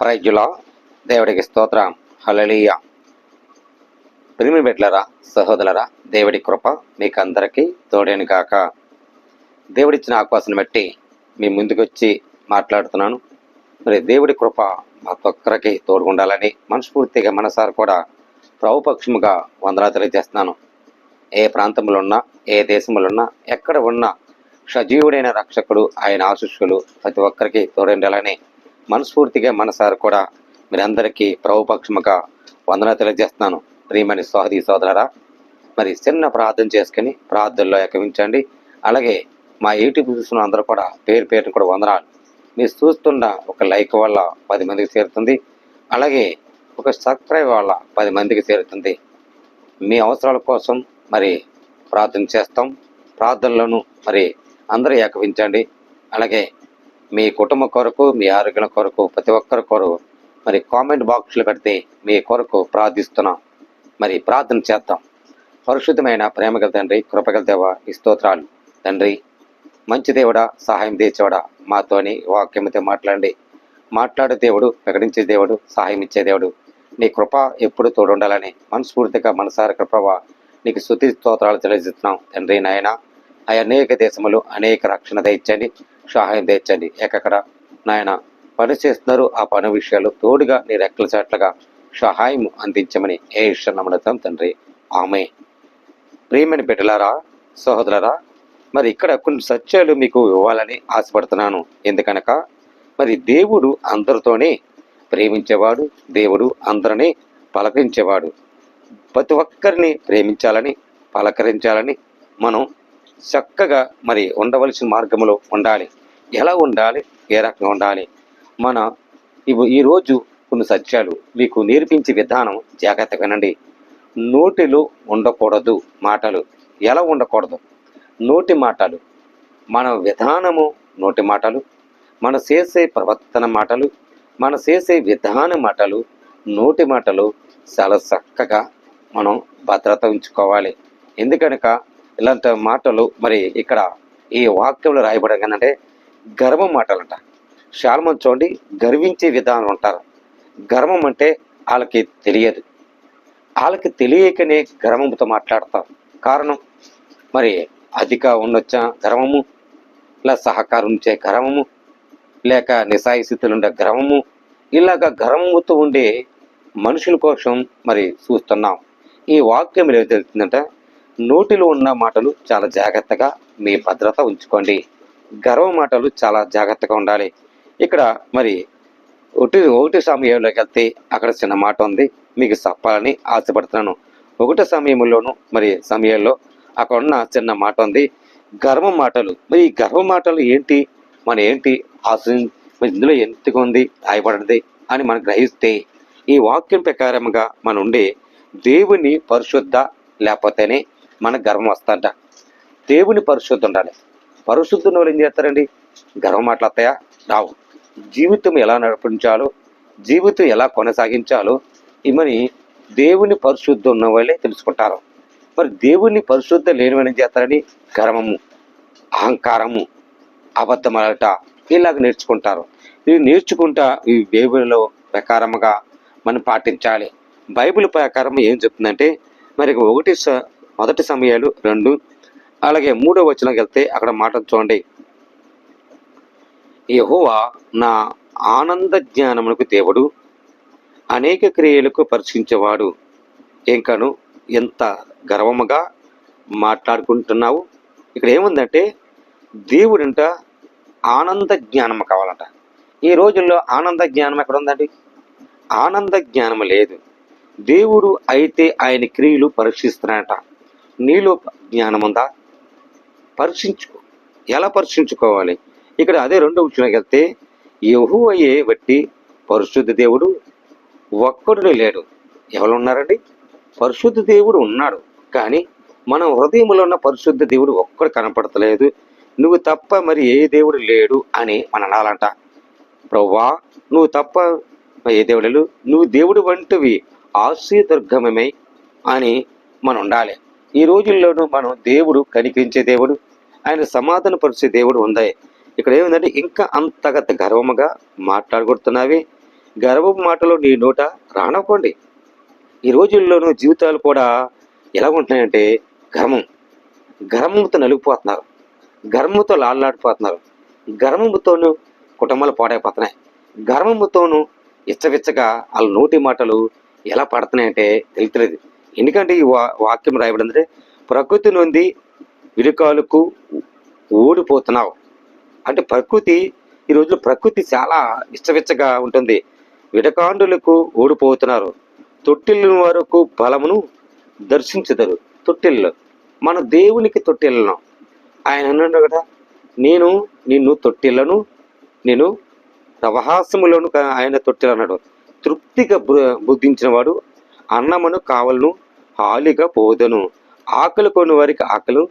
ప్రైజులా దేవుడికి స్తోత్రం. హల్లెలూయా. ప్రియమైన బిడ్డలారా, సహోదరులారా, దేవుడి కృప మీకు అందరికీ తోడేను కాక. దేవుడిచ్చిన అవకాశం బట్టి మీ ముందుకొచ్చి మాట్లాడుతున్నాను. మరి దేవుడి కృప మాకు ఒక్కరికి తోడుగుండాలని మనస్ఫూర్తిగా మనసారి కూడా ప్రభుపక్షముగా వందనాలు తెలియజేస్తున్నాను. ఏ ప్రాంతంలో ఉన్నా, ఏ దేశంలో ఉన్నా, ఎక్కడ ఉన్నా సజీవుడైన రక్షకుడు ఆయన ఆశీస్సులు ప్రతి ఒక్కరికి తోడుండాలని మనస్ఫూర్తిగా మనసారి కూడా మీరందరికీ ప్రభుపక్షముగా వందనాలు తెలియజేస్తున్నాను. ప్రియమైన సోదరి సోదరరా, మరి చిన్న ప్రార్థన చేసుకుని ప్రార్థనలో ఏకమించండి. అలాగే మా యూట్యూబ్ చూస్తున్న అందరూ కూడా పేరు పేరుని కూడా వందనాలు. మీరు చూస్తున్న ఒక లైక్ వల్ల 10 మందికి చేరుతుంది. అలాగే ఒక సబ్స్క్రైబ్ వల్ల 10 మందికి చేరుతుంది. మీ అవసరాల కోసం మరి ప్రార్థన చేస్తాం. ప్రార్థనలను మరి అందరూ ఏకవించండి. అలాగే మీ కుటుంబ కొరకు, మీ ఆరోగ్యం కొరకు, ప్రతి ఒక్కరి కొరకు మరి కామెంట్ బాక్స్లో పెడితే మీ కొరకు ప్రార్థిస్తున్నాం. మరి ప్రార్థన చేద్దాం. పరిశుద్ధమైన ప్రేమగల తండ్రి, కృపగల దేవ, ఈ స్తోత్రాలు తండ్రి. మంచి దేవుడా, సహాయం తీర్చేవాడా, మాతోని వాక్యంతో మాట్లాడే దేవుడు, ప్రకటించే దేవుడు, సహాయం ఇచ్చే దేవుడు, నీ కృప ఎప్పుడు తోడుండాలని మనస్ఫూర్తిగా మనసార కృపవ నీకు స్తుతి స్తోత్రాలు తెలియజేస్తున్నాం తండ్రి. నాయన అనేక దేశములు అనేక రక్షణ తెచ్చండి, సహాయం తెచ్చండి. ఎక్కడ నాయన పని చేస్తున్నారు, ఆ పని విషయాలు తోడుగా నీ రెక్కల చాట్లుగా సహాయం అందించమని యేసు నామమున తండ్రి, ఆమేన్. ప్రియమైన బిడ్డలారా, సహోదరులారా, మరి ఇక్కడ కొన్ని సత్యాలు మీకు ఇవ్వాలని ఆశపడుతున్నాను. ఎందుకనక మరి దేవుడు అందరితోనే ప్రేమించేవాడు, దేవుడు అందరినీ పలకరించేవాడు. ప్రతి ఒక్కరిని ప్రేమించాలని, పలకరించాలని మనం చక్కగా మరి ఉండవలసిన మార్గంలో ఉండాలి. ఎలా ఉండాలి, ఏ రకంగా ఉండాలి, మన ఈరోజు కొన్ని సత్యాలు మీకు నేర్పించే విధానం జాగ్రత్తగా వినండి. నోటిలో ఉండకూడదు మాటలు. ఎలా ఉండకూడదు? నోటి మాటలు, మన విధానము నోటి మాటలు, మన చేసే ప్రవర్తన మాటలు, మన చేసే విధాన మాటలు, నోటి మాటలు చాలా చక్కగా మనం భద్రత ఉంచుకోవాలి. ఎందుకనక ఇలాంటి మాటలు మరి ఇక్కడ ఈ వాక్యంలో రాయబడగానంటే గర్వం మాటలంట. చాలా మంది చూడండి, గర్వించే విధానం ఉంటారు. గర్వం అంటే వాళ్ళకి తెలియదు. వాళ్ళకి తెలియకనే గర్వంతో మాట్లాడతారు. కారణం మరి అధిక ఉండొచ్చా గర్వము, ఇలా సహకారం ఉంచే గర్వము, లేక నిశాయిస్థితులు ఉండే గర్వము, ఇలాగ గర్వముతో ఉండే మనుషుల కోసం మరి చూస్తున్నాం. ఈ వాక్యం ఏదో తెలుస్తుందంటే నోటిలో ఉన్న మాటలు చాలా జాగ్రత్తగా మీ భద్రత ఉంచుకోండి. గర్వ మాటలు చాలా జాగ్రత్తగా ఉండాలి. ఇక్కడ మరి ఒకటి సమయంలోకి వెళ్తే అక్కడ చిన్న మాట ఉంది, మీకు చెప్పాలని ఆశపడుతున్నాను. ఒకటి సమయంలోను మరి సమయంలో అక్కడ ఉన్న చిన్న మాట ఉంది, గర్వ మాటలు. మరి ఈ గర్వ మాటలు ఏంటి, మన ఏంటి ఇందులో ఎంతగా ఉంది రాయబడింది అని మనం గ్రహిస్తే ఈ వాక్యం ప్రకారంగా మన ఉండే దేవుని పరిశుద్ధ లేకపోతేనే మన గర్వం వస్తుంట. దేవుని పరిశుద్ధ ఉండాలి. పరిశుద్ధుని వాళ్ళు ఏం చేస్తారండి? గర్వం మాట్లాడతాయా? రావు. జీవితం ఎలా నడిపించాలో, జీవితం ఎలా కొనసాగించాలో ఇవని దేవుని పరిశుద్ధ ఉన్న వాళ్ళే తెలుసుకుంటారు. మరి దేవుని పరిశుద్ధ లేనివని ఏం చేస్తారని గర్వము, అహంకారము, అబద్ధమలట ఇలాగ నేర్చుకుంటారు. ఇవి నేర్చుకుంటా ఈ బైబిల్లో ప్రకారముగా మనం పాటించాలి. బైబిల్ ప్రకారం ఏం చెప్తుందంటే మరి మొదటి సమయాలు 2 అలాగే 3వ వచనంకి వెళ్తే అక్కడ మాట చూడండి. యెహోవా నా ఆనంద జ్ఞానమునకు దేవుడు, అనేక క్రియలకు పరీక్షించేవాడు. ఇంకను ఎంత గర్వముగా మాట్లాడుకుంటున్నావు. ఇక్కడ ఏముందంటే దేవుడంట ఆనంద జ్ఞానం కావాలంట. ఈ రోజుల్లో ఆనంద జ్ఞానం ఎక్కడ ఉందండి? ఆనంద జ్ఞానం లేదు. దేవుడు అయితే ఆయన క్రియలు పరీక్షిస్తున్నాడట. నీలో జ్ఞానం ఉందా? పరీక్షించుకో. ఎలా పరీక్షించుకోవాలి? ఇక్కడ అదే 2వ వచనంకి వెళ్తే యెహోవాయే బట్టి పరిశుద్ధ దేవుడు ఒక్కడు లేడు. ఎవరు ఉన్నారండి? పరిశుద్ధ దేవుడు ఉన్నాడు, కానీ మన హృదయంలో ఉన్న పరిశుద్ధ దేవుడు ఒక్కడు కనపడతలేదు. నువ్వు తప్ప మరి ఏ దేవుడు లేడు అని మన అనాలంట. ప్రభువా, నువ్వు తప్ప ఏ దేవుడు, నువ్వు దేవుడు వంటివి ఆశ్రయదుర్గమై అని మనం ఉండాలి. ఈ రోజుల్లోనూ మనం దేవుడు కనికరించే దేవుడు, ఆయన సమాధానపరిచే దేవుడు ఉంది. ఇక్కడ ఏముందంటే ఇంకా అంతగత గర్వముగా మాట్లాడుకుంటున్నావి. గర్వపు మాటలు నీ నోట రానవ్వండి. ఈ రోజుల్లోనూ జీవితాలు కూడా ఎలా ఉంటున్నాయంటే గర్వం, గర్వంతో నలిగిపోతున్నారు, గర్వంతో లాడలాడిపోతున్నారు, గర్వముతోనూ కుటుంబాలు పాడైపోతున్నాయి, గర్వముతోనూ ఇచ్చవిచ్చగా వాళ్ళ నోటి మాటలు ఎలా పడుతున్నాయంటే తెలుస్తలేదు. ఎందుకంటే ఈ వాక్యం రాయబడిందంటే ప్రకృతి నుండి విరుకాలకు ఓడిపోతున్నావు అంటే ప్రకృతి ఈ రోజుల్లో ప్రకృతి చాలా ఇష్టవిచ్చగా ఉంటుంది. విడకాండులకు ఓడిపోతున్నారు, తొట్టిల్లు వరకు బలమును దర్శించుదరు. తొట్టిల్లో మన దేవునికి తొట్టిల్లను ఆయన అన్నాడు కదా, నేను నిన్ను తొట్టిల్లను, నేను ప్రవాసములను ఆయన తొట్టిలు అన్నాడు. తృప్తిగా బుద్ధించిన వాడు అన్నమును కావలను హాలిగా పోదను. ఆకలి కొన్ని వారికి ఆకలి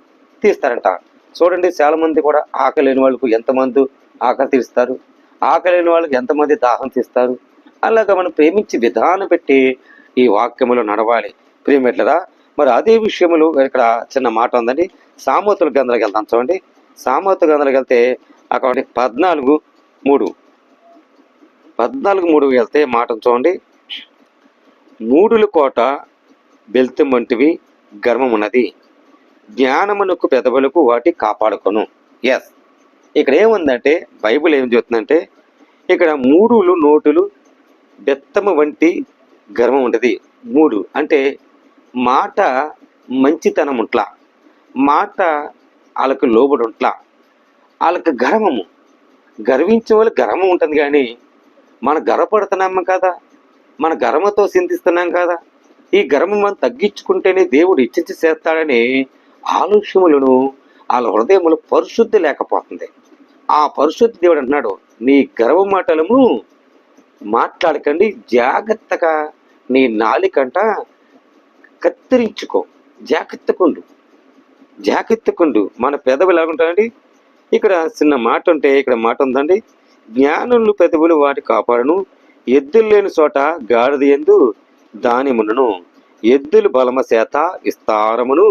తీస్తారంట. చూడండి, చాలా మంది కూడా ఆకలి లేని వాళ్ళకు ఎంతమంది ఆకలి తీస్తారు, ఆకలి లేని వాళ్ళకి ఎంతమంది దాహం తీస్తారు. అలాగా మనం ప్రేమించి విధానం పెట్టి ఈ వాక్యములో నడవాలి ప్రేమిట్లరా. మరి అదే విషయములు ఇక్కడ చిన్న మాట ఉందండి. సామోతుల గ్రంథాలకు వెళ్తాం చూడండి. సామోతుల గ్రంథాలకు వెళ్తే అక్కడ 14:3 వెళ్తే మాట చూడండి. మూడుల కోట బెల్తం వంటివి గర్వమున్నది, జ్ఞానమునకు పెదవులకు వాటి కాపాడుకొను. ఎస్, ఇక్కడ ఏముందంటే బైబిల్ ఏం చెప్తుందంటే ఇక్కడ మూడులు నోటులు బెత్తము వంటి గర్వం ఉంటుంది. మూడు అంటే మాట మంచితనం ఉంట్లా, మాట వాళ్ళకు లోబడి ఉంట్లా, వాళ్ళకి గర్వము, గర్వించే వాళ్ళు గర్వం ఉంటుంది. కానీ మన గర్వపడుతున్నాము కదా, మన గర్వంతో చింతిస్తున్నాం కదా. ఈ గర్వం మనం తగ్గించుకుంటేనే దేవుడు ఇచ్చించి చేస్తాడని ఆలోచనలను వాళ్ళ హృదయములు పరిశుద్ధి లేకపోతుంది. ఆ పరిశుద్ధి దేవుడు అంటున్నాడు, నీ గర్వ మాటలను మాట్లాడకండి, జాగ్రత్తగా నీ నాలికంట కత్తిరించుకో, జాగ్రత్తకుండు. మన పెదవులు ఎలాగుంటాయండి. ఇక్కడ చిన్న మాట ఉంటే ఇక్కడ మాట ఉందండి, జ్ఞానులు పెదవులు వాటి కాపాడును, ఎద్దులు లేని చోట గాడిద యందు దానిమును, ఎద్దులు బలమ చేత విస్తారమును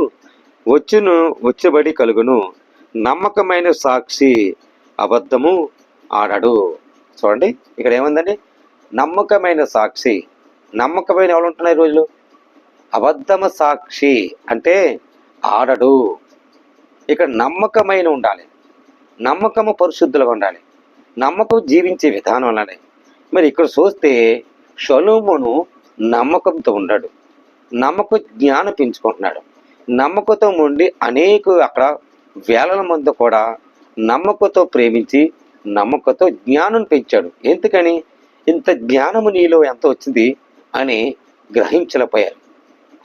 వచ్చబడి కలుగును, నమ్మకమైన సాక్షి అబద్ధము ఆడడు. చూడండి, ఇక్కడ ఏముందండి, నమ్మకమైన సాక్షి. నమ్మకమైన ఎవరు ఉంటున్నారు ఈ రోజులు? అబద్ధమ సాక్షి అంటే ఆడడు. ఇక్కడ నమ్మకమైన ఉండాలి, నమ్మకము పరిశుద్ధులుగా ఉండాలి, నమ్మకం జీవించే విధానం ఉండాలి. మరి ఇక్కడ చూస్తే సొలొమోను నమ్మకంతో ఉన్నాడు, నమ్మకం జ్ఞానం పెంచుకుంటున్నాడు, నమ్మకంతో ఉండి అనేక అక్కడ వేల మంది కూడా నమ్మకంతో ప్రేమించి నమ్మకంతో జ్ఞానం పెంచాడు. ఎందుకని? ఇంత జ్ఞానము నీలో ఎంత వచ్చింది అని గ్రహించలేకపోయారు.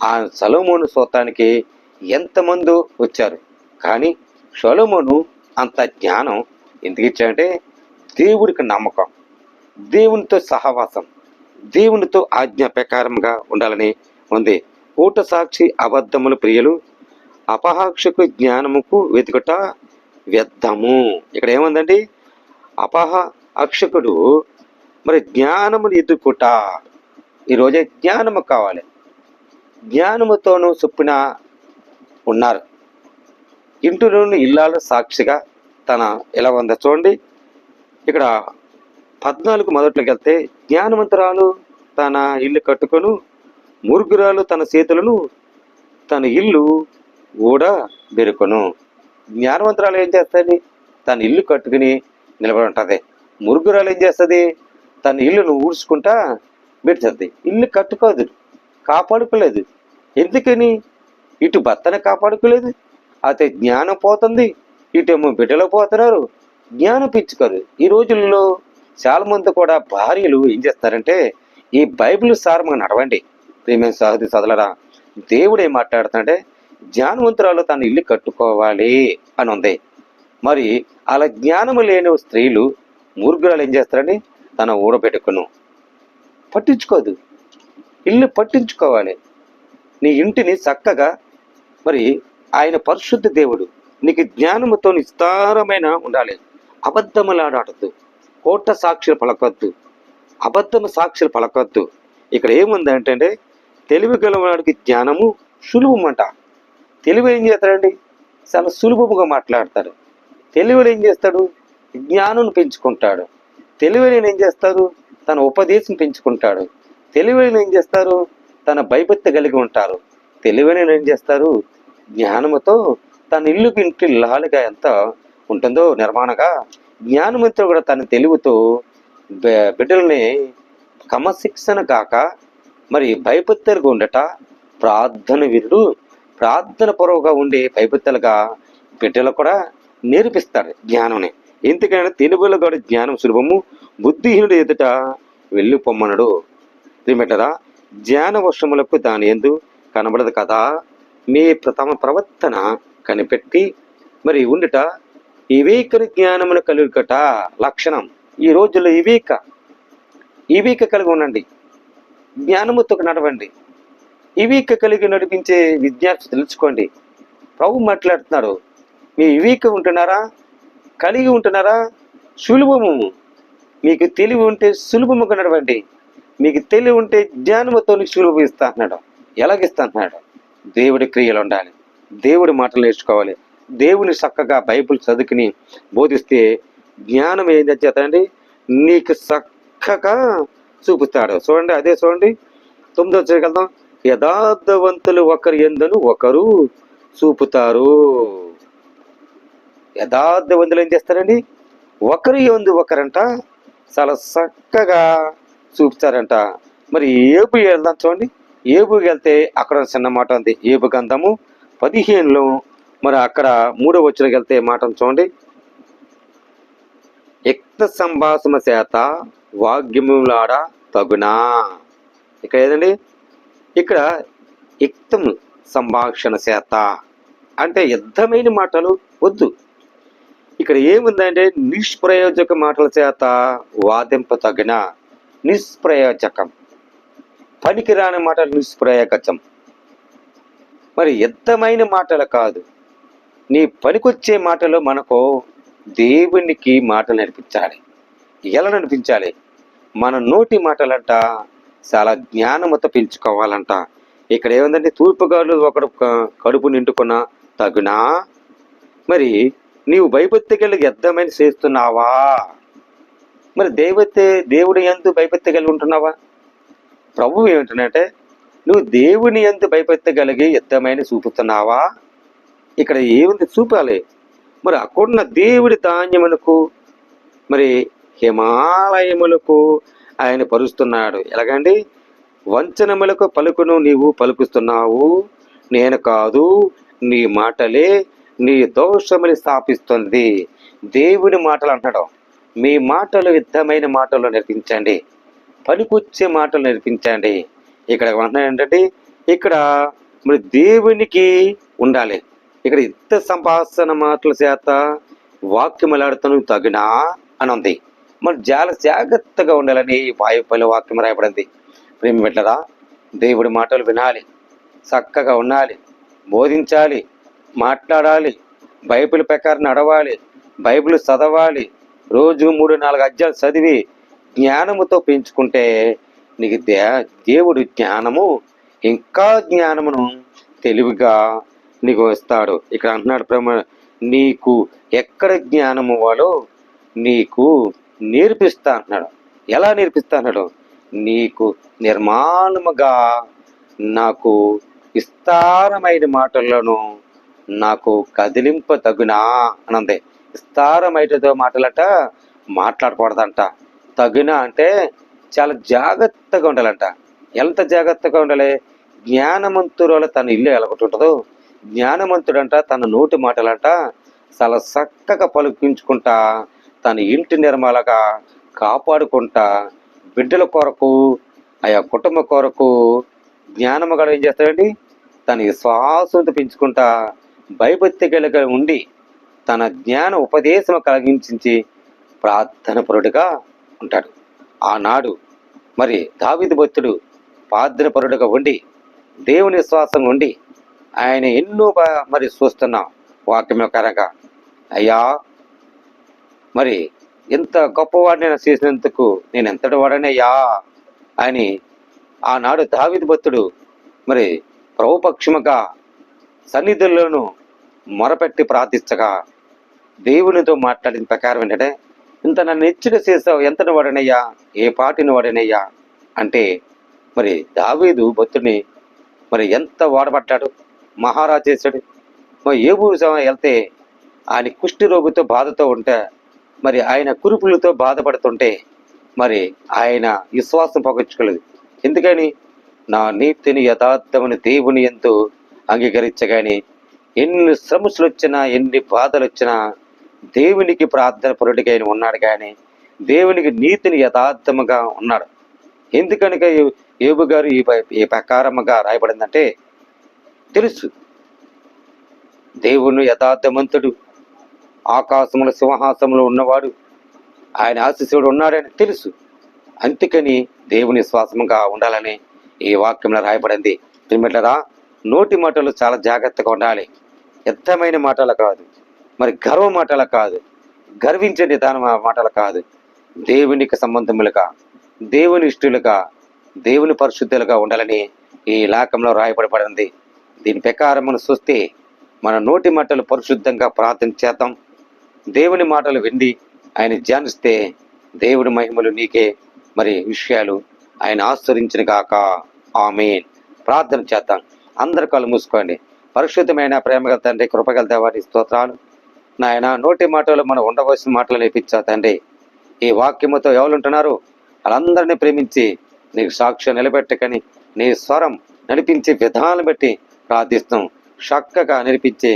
ఆ సొలొమోను స్తోత్రానికి ఎంతమంది వచ్చారు, కానీ సొలొమోను అంత జ్ఞానం ఎందుకు ఇచ్చాడంటే దేవుడికి నమ్మకం, దేవునితో సహవాసం, దేవునితో ఆజ్ఞ ప్రకారంగా ఉండాలని ఉంది. కూట సాక్షి అబద్ధములు ప్రియులు, అపహాక్షకు జ్ఞానముకు వెతుకుట వ్యర్థము. ఇక్కడ ఏముందండి, అక్షకుడు మరి జ్ఞానమును ఎదుర్కొట. ఈరోజే జ్ఞానము కావాలి, జ్ఞానముతోనూ చొప్పున ఉన్నారు. ఇంటిలోని ఇల్లాల సాక్షిగా తన ఎలా ఉందో చూడండి. ఇక్కడ 14 మొదట్లోకి వెళ్తే, జ్ఞానవంతురాలు తన ఇల్లు కట్టుకొను, మురుగురాలు తన చేతులను తన ఇల్లు కూడా బెరుకొను. జ్ఞానవంతురాలు ఏం చేస్తుంది? తన ఇల్లు కట్టుకుని నిలబడి ఉంటుంది. మురుగురాలు ఏం చేస్తుంది? తన ఇల్లును ఊడ్చుకుంటా పెడుతుంది. ఇల్లు కట్టుకోదు, కాపాడుకోలేదు. ఎందుకని? ఇటు భర్తను కాపాడుకోలేదు, అయితే జ్ఞానం పోతుంది, ఇటేమో బిడ్డలు పోతున్నారు, జ్ఞానం పిచ్చుకోరు. ఈ రోజుల్లో చాలా మంది కూడా భార్యలు ఏం చేస్తారంటే ఈ బైబిల్ సారముగా నడవండి ప్రియమైన సహోదరి సోదరులారా. దేవుడు ఏం మాట్లాడుతాడంటే జ్ఞానవంతురాలు తన ఇల్లు కట్టుకోవాలి అని ఉంది. మరి అలా జ్ఞానము లేని స్త్రీలు మూర్ఖురాలు ఏం చేస్తారని తన ఊడబెట్టుకును పట్టించుకోదు. ఇల్లు పట్టించుకోవాలి, నీ ఇంటిని చక్కగా. మరి ఆయన పరిశుద్ధ దేవుడు, నీకు జ్ఞానముతో విస్తారమైన ఉండాలి. అబద్ధములాడద్దు, కోట సాక్షులు పలకొద్దు, అబద్ధము సాక్షులు పలకొద్దు. ఇక్కడ ఏముంది అంటే తెలివి గలవాడికి జ్ఞానము సులుభమంట. తెలివి ఏం చేస్తాడండి? చాలా సులభముగా మాట్లాడతాడు. తెలివిని ఏం చేస్తాడు? జ్ఞానం పెంచుకుంటాడు. తెలివిని ఏం చేస్తాడు? తన ఉపదేశం పెంచుకుంటాడు. తెలివైన ఏం చేస్తారు? తన భయభక్తి కలిగి ఉంటారు. తెలివైన ఏం చేస్తారు? జ్ఞానముతో తన ఇల్లుకి ఇంటి లాలుగా ఎంత ఉంటుందో నిర్మాణంగా, జ్ఞానముతో కూడా తన తెలివితో బిడ్డల్ని క్రమశిక్షణ కాక మరి భయభక్తులుగా ఉండట, ప్రార్థన వీరుడు ప్రార్థన పూర్వకంగా ఉండే భయభక్తులుగా బిడ్డలు కూడా నేర్పిస్తాడు జ్ఞానంని. ఎందుకంటే తెలుగులో కూడా జ్ఞానం సులభము, బుద్ధిహీనుడు ఎదుట వెళ్ళిపోమ్మనడు. ఏమిటరా? జ్ఞాన వర్షములకు దాని ఎందు కనబడదు కదా. మీ తమ ప్రవర్తన కనిపెట్టి మరి ఉండుట వివేక జ్ఞానమును కలుగుట లక్షణం. ఈ రోజుల్లో వివేక కలిగి ఉండండి, జ్ఞానముతో నడవండి. వివేక కలిగి నడిపించే విద్యార్థి తెలుసుకోండి. ప్రభు మాట్లాడుతున్నాడు, మీ వివేకం ఉంటున్నారా? కలిగి ఉంటున్నారా? సులభము. మీకు తెలివి ఉంటే సులభముగా నడవండి. మీకు తెలివి ఉంటే జ్ఞానముతో సులువు ఇస్తా అన్నాడు. ఎలాగిస్తా అన్నాడు? దేవుడి క్రియలు ఉండాలి, దేవుడి మాటలు నేర్చుకోవాలి. దేవుని చక్కగా బైబిల్ చదువుకుని బోధిస్తే జ్ఞానం ఏం చేస్తాడండి? నీకు చక్కగా చూపుతాడు. చూడండి, అదే చూడండి 9వ చేయగలుగుతాం. యథార్థవంతులు ఒకరు ఎందను ఒకరు చూపుతారు. యథార్థవంతులు ఏం చేస్తారండి? ఒకరి ఎందు ఒకరంట చాలా చక్కగా చూపుతారంట. మరి ఏబు వెళ్దాం చూడండి. ఏబుకి వెళ్తే అక్కడ చిన్న మాట ఉంది. ఏబు గ్రంథము 15లో మరి అక్కడ 3వ వచనంకి వెళ్తే మాట చూడండి. యుక్త సంభాషణ చేత వాగ్యములాడ తగునా. ఇక్కడ ఏదండి? ఇక్కడ యుక్తం సంభాషణ చేత అంటే యుద్ధమైన మాటలు వద్దు. ఇక్కడ ఏముందంటే నిష్ప్రయోజక మాటల చేత వాదింప తగిన. నిష్ప్రయోజకం, పనికిరాని మాటలు నిష్ప్రయోజకం. మరి యుద్ధమైన మాటలు కాదు, నీ పనికొచ్చే మాటలు. మనకు దేవునికి మాటలు నేర్పించాలి. ఎలా నడిపించాలి? మన నోటి మాటలంట చాలా జ్ఞానముతో పెంచుకోవాలంట. ఇక్కడ ఏముందంటే తూర్పుగాలు ఒకడు కడుపు నిండుకున్న తగునా. మరి నీవు భయభక్తి కలిగి యుద్ధమైన చేస్తున్నావా? మరి దేవుడి యందు భయభక్తి కలిగి ఉంటున్నావా? ప్రభువు ఏమిటంటే నువ్వు దేవుని యందు భయభక్తి కలిగి యుద్ధమైన చూపుతున్నావా? ఇక్కడ ఏముంది? చూపాలి. మరి అక్కడున్న దేవుడి ధాన్యములకు మరి హిమాలయములకు ఆయన పరుస్తున్నాడు. ఎలాగండి? వంచనములకు పలుకును నీవు పలుకుతున్నావు, నేను కాదు, నీ మాటలే నీ దోషముని స్థాపిస్తుంది. దేవుడి మాటలు అంటాడు. మీ మాటలు యుద్ధమైన మాటలు నేర్పించండి, పనికొచ్చే మాటలు నేర్పించండి. ఇక్కడ ఏంటంటే ఇక్కడ మరి దేవునికి ఉండాలి. ఇక్కడ యుద్ధ సంభాషణ మాటల చేత వాక్యములాడుతూ తగినా అని ఉంది. మరి చాలా జాగ్రత్తగా ఉండాలని వాయుపల్లి వాక్యం రాయబడింది. ప్రేమ బిడ్డలారా, దేవుడి మాటలు వినాలి, చక్కగా ఉండాలి, బోధించాలి, మాట్లాడాలి, బైబిల్ ప్రకారం నడవాలి, బైబిల్ చదవాలి. రోజు 3-4 అధ్యాయాలు చదివి జ్ఞానముతో పెంచుకుంటే నీకు దేవుడు జ్ఞానము, ఇంకా జ్ఞానమును తెలివిగా నీకు ఇస్తాడు. ఇక్కడ అంటున్నాడు ప్రేమ, నీకు ఎక్కడ జ్ఞానము వాడో నీకు నేర్పిస్తా అంటున్నాడు. ఎలా నేర్పిస్తా అన్నాడు? నీకు నిర్మాణముగా నాకు విస్తారమైన మాటలను నాకు కదిలింప తగునా అనంది. విస్తారమైన మాటలట మాట్లాడకూడదంట. తగునా అంటే చాలా జాగ్రత్తగా ఉండాలంట. ఎంత జాగ్రత్తగా ఉండాలి? జ్ఞానవంతురాలు తన ఇల్లు ఎలాగుంటుందో, జ్ఞానవంతుడంట తన నోటి మాటలంట చాలా చక్కగా పలుకించుకుంటా తన ఇంటి నిర్మలగా కాపాడుకుంటా బిడ్డల కొరకు ఆయా కుటుంబ కొరకు జ్ఞానము కూడా ఏం చేస్తాడండి? తన విశ్వాసంతో పెంచుకుంటా భయభక్తి కలిగి ఉండి తన జ్ఞాన ఉపదేశం కలిగించి ప్రార్థన పరుడుగా ఉంటాడు. ఆనాడు మరి దావీదు భక్తుడు ప్రార్థన పరుడుగా ఉండి దేవుని విశ్వాసంగా ఉండి ఆయన ఎన్నో మరి చూస్తున్నాం వాక్యం ప్రకారంగా. అయ్యా, మరి ఎంత గొప్పవాడిని నేను చేసినందుకు నేను ఎంతటి వాడనయ్యా అని ఆనాడు దావీదు భక్తుడు మరి ప్రభుపక్షముగా సన్నిధుల్లోనూ మొరపెట్టి ప్రార్థించగా దేవునితో మాట్లాడిన ప్రకారం ఏంటంటే ఇంత నన్ను హెచ్చుక చేసావు, ఎంతటి వాడనయ్యా, ఏ పాటిని వాడనయ్యా అంటే మరి దావీదు భక్తుడిని మరి ఎంత వాడబడ్డాడు, మహారాజు చేశాడు. మరి ఏబు వెళ్తే ఆయన కుష్టి రోగుతో బాధతో ఉంటే, మరి ఆయన కురుపులతో బాధపడుతుంటే మరి ఆయన విశ్వాసం పొగచ్చుకోలేదు. ఎందుకని? నా నీతిని యథార్థమని దేవుని ఎంతో అంగీకరించగాని ఎన్ని శ్రమలు వచ్చినా, ఎన్ని బాధలు వచ్చినా దేవునికి ప్రార్థన పరుడిగా ఆయన ఉన్నాడు. కానీ దేవునికి నీతిని యథార్థముగా ఉన్నాడు. ఎందుకనక యోబు గారు ఈ ప్రకారముగా రాయబడిందంటే తెలుసు, దేవుని యథార్థవంతుడు, ఆకాశముల సింహాసములు ఉన్నవాడు, ఆయన ఆశీస్సుడు ఉన్నాడని తెలుసు. అందుకని దేవుని విశ్వాసముగా ఉండాలని ఈ వాక్యంలో రాయబడింది. ప్రియమిత్రులారా, నోటి మాటలు చాలా జాగ్రత్తగా ఉండాలి. ఎత్తమైన మాటలు కాదు, మరి గర్వ మాటలు కాదు, గర్వించే నిదాన మాటలు కాదు. దేవునికి సంబంధములుగా, దేవుని ఇష్టలుగా, దేవుని పరిశుద్ధులుగా ఉండాలని ఈ లేఖంలో రాయబడబడింది. దీని ప్రకారం మనం చూస్తే మన నోటి మాటలు పరిశుద్ధంగా ప్రార్థన చేద్దాం. దేవుని మాటలు విండి ఆయన ధ్యానిస్తే దేవుడి మహిమలు నీకే మరి విషయాలు ఆయన ఆశ్రయించిన గాక. ఆమేన్. ప్రార్థన చేద్దాం. అందరి కళ్ళు మూసుకోండి. పరిశుద్ధమైన ప్రేమగల తండ్రి, కృపగల దేవానికి స్తోత్రాలు. నాయన, నోటి మాటలు మనం ఉండవలసిన మాటలు నేర్పించా తండ్రి. ఈ వాక్యముతో ఎవరుంటున్నారు వాళ్ళందరినీ ప్రేమించి నీకు సాక్ష్యం నిలబెట్టకని నీ స్వరం నడిపించే విధానం బట్టి ప్రార్థిస్తాం. చక్కగా నడిపించే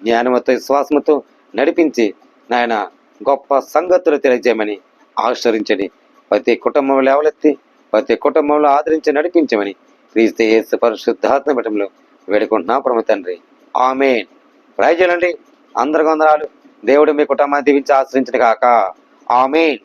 జ్ఞానముతో, విశ్వాసముతో నడిపించి నాయన గొప్ప సంగతులు తెలియజేయమని ఆశ్రయించండి. ప్రతి కుటుంబంలో లేవలెత్తి ప్రతి కుటుంబంలో ఆదరించి నడిపించమని క్రీస్తు యేసు పరిశుద్ధాత్మ పీఠంలో వేడుకుంటున్నా పరమ తండ్రి. ఆమేన్. ప్రజలండి, అందరికి వందనాలు. దేవుడు మీ కుటుంబాన్ని దీవించి ఆశ్రయించిన కాక. ఆమేన్.